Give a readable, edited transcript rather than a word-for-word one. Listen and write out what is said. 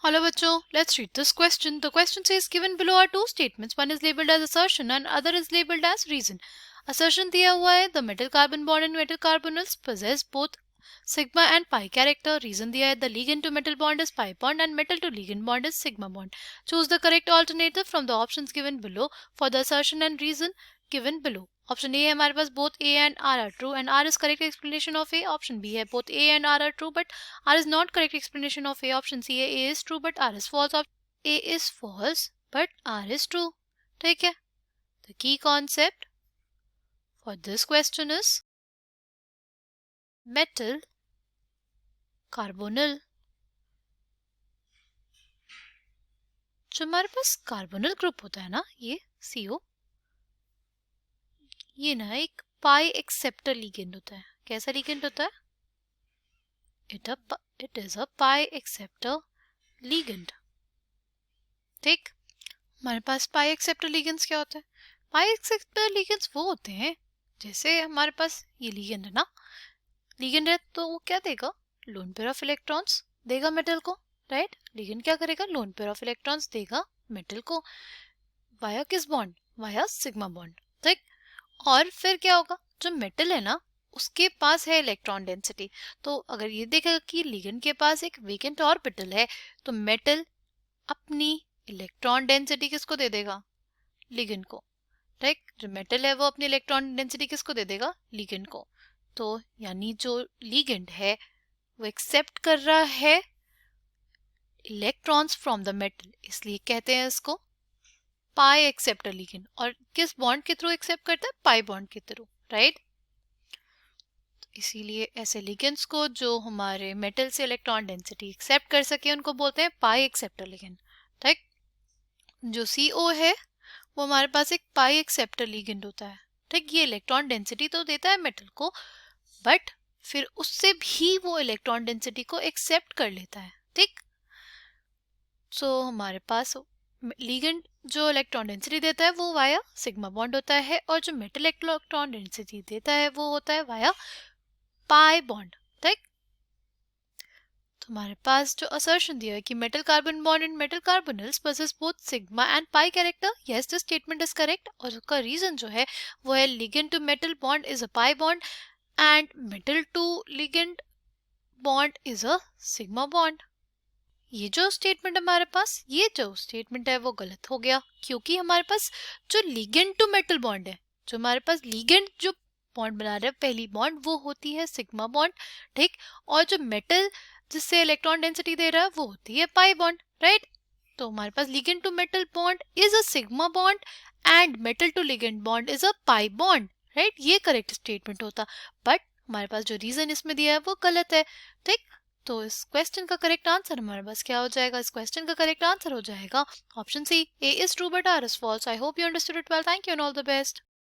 Hello बच्चों, let's read this question. The question says given below are two statements. One is labeled as assertion and other is labeled as reason. Assertion दिया हुआ है the metal carbon bond and metal carbonyls possess both sigma and pi character. Reason दिया है the ligand to metal bond is pi bond and metal to ligand bond is sigma bond. Choose the correct alternative from the options given below for the assertion and reason given below. Option A है हमारे पास both A and R are true and R is correct explanation of A. Option B है both A and R true but R is not correct explanation of A. Option C है A is true but R is false. A is false but R is true. ठीक है. The key concept for this question is metal carbonyl. जो हमारे पास carbonyl group होता है ना, ये CO, ये ना एक पाई एक्सेप्टर लिगेंड होता है. कैसा लिगेंड होता है? It is a pi acceptor ligand. ठीक. हमारे पास पाई एक्सेप्टर लिगेंड्स क्या होता है? पाई एक्सेप्टर लिगेंड्स वो होते हैं, जैसे हमारे पास ये लिगेंड है ना, लिगेंड है तो वो क्या देगा? लोन पेयर ऑफ इलेक्ट्रॉन्स देगा मेटल को. राइट. लिगेंड क्या करेगा? लोन पेयर ऑफ इलेक्ट्रॉन्स देगा मेटल को. वाया किस बॉन्ड? Via sigma bond. ठीक. और फिर क्या होगा? जो मेटल है ना, उसके पास है इलेक्ट्रॉन डेंसिटी. तो अगर ये देखेगा कि लिगेंड के पास एक वेकेंट ऑर्बिटल है, तो मेटल अपनी इलेक्ट्रॉन डेंसिटी किसको दे देगा? लिगेंड को. ठीक. जो मेटल है वो अपनी इलेक्ट्रॉन डेंसिटी किसको दे देगा? लिगेंड को. तो यानी जो लिगेंड है वो एक्सेप्ट कर रहा है इलेक्ट्रॉन्स फ्रॉम द मेटल, इसलिए कहते हैं इसको पाई एक्सेप्टर लिगेंड. और किस बॉन्ड के थ्रू एक्सेप्ट करता है? पाई बॉन्ड के थ्रू. राइट. इसीलिए ऐसे लिगेंड्स को जो हमारे मेटल से इलेक्ट्रॉन डेंसिटी एक्सेप्ट कर सके उनको बोलते हैं पाई एक्सेप्टर लिगेंड. ठीक. जो CO है वो हमारे पास एक पाई एक्सेप्टर लिगेंड होता है. ठीक. ये इलेक्ट्रॉन डेंसिटी तो देता है मेटल को, बट फिर उससे भी वो इलेक्ट्रॉन डेंसिटी को एक्सेप्ट कर लेता है. ठीक. सो हमारे पास लिगेंड जो इलेक्ट्रॉन डेंसिटी देता है वो वाया सिग्मा बॉन्ड होता है, और जो मेटल इलेक्ट्रॉन डेंसिटी देता है वो होता है वाया पाई बॉन्ड. ठीक. तो हमारे पास जो असर्शन दिया है कि metal carbon bond and metal carbonyls possess both sigma and pi character. Yes, this statement is correct. और उसका रीजन जो है वो है ligand to metal bond is a pi bond and metal to ligand bond is a sigma bond. ये जो statement हमारे पास, ये जो स्टेटमेंट है वो गलत हो गया, क्योंकि हमारे पास जो लिगेंड टू मेटल बॉन्ड है, जो हमारे पास लिगेंड जो बॉन्ड बना रहे हैं पहली बॉन्ड, वो होती है सिग्मा बॉन्ड. ठीक. और जो मेटल जिससे इलेक्ट्रॉन डेंसिटी दे रहा है वो होती है पाई बॉन्ड. राइट. तो हमारे पास ligand to metal bond is a sigma bond and metal to ligand bond is a pi bond. Right. ये करेक्ट स्टेटमेंट होता, बट हमारे पास जो रीजन इसमें दिया है वो गलत है. ठीक. तो इस क्वेश्चन का करेक्ट आंसर हमारे पास क्या हो जाएगा? इस क्वेश्चन का करेक्ट आंसर हो जाएगा option C, A is true but R is false. I hope you understood it well. Thank you and all the best.